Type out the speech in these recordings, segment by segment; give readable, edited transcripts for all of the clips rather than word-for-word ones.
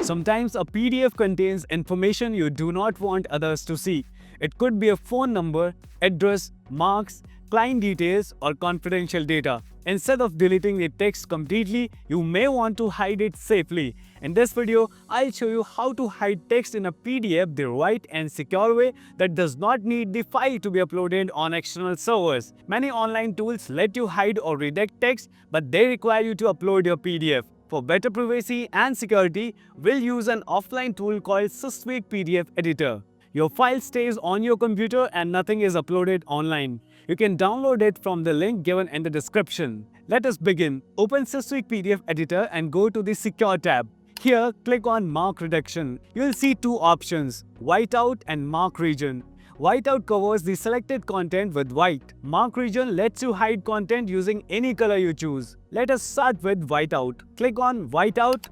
Sometimes a PDF contains information you do not want others to see. It could be a phone number, address, marks, client details, or confidential data. Instead of deleting the text completely, you may want to hide it safely. In this video, I'll show you how to hide text in a PDF the right and secure way that does not need the file to be uploaded on external servers. Many online tools let you hide or redact text, but they require you to upload your PDF. For better privacy and security, we'll use an offline tool called Systweak PDF Editor. Your file stays on your computer and nothing is uploaded online. You can download it from the link given in the description. Let us begin. Open Systweak PDF Editor and go to the Secure tab. Here, click on Mark Redaction. You'll see two options, Whiteout and Mark Region. Whiteout covers the selected content with white. Mark Region lets you hide content using any color you choose. Let us start with Whiteout. Click on Whiteout.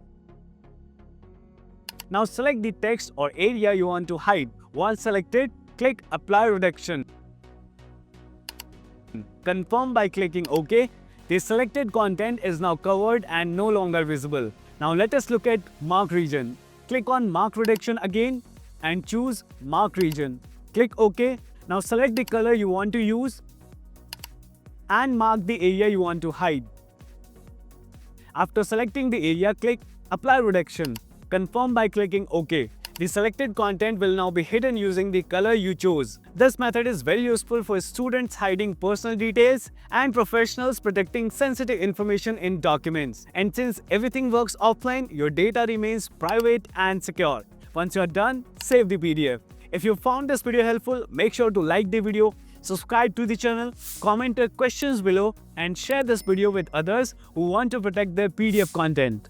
Now select the text or area you want to hide. Once selected, click Apply Redaction. Confirm by clicking OK. The selected content is now covered and no longer visible. Now let us look at Mark Region. Click on Mark Redaction again and choose Mark Region. Click OK. Now select the color you want to use and mark the area you want to hide. After selecting the area, click Apply Redaction. Confirm by clicking OK. The selected content will now be hidden using the color you chose. This method is very useful for students hiding personal details and professionals protecting sensitive information in documents. And since everything works offline, your data remains private and secure. Once you're done, save the PDF. If you found this video helpful, make sure to like the video, subscribe to the channel, comment your questions below, and share this video with others who want to protect their PDF content.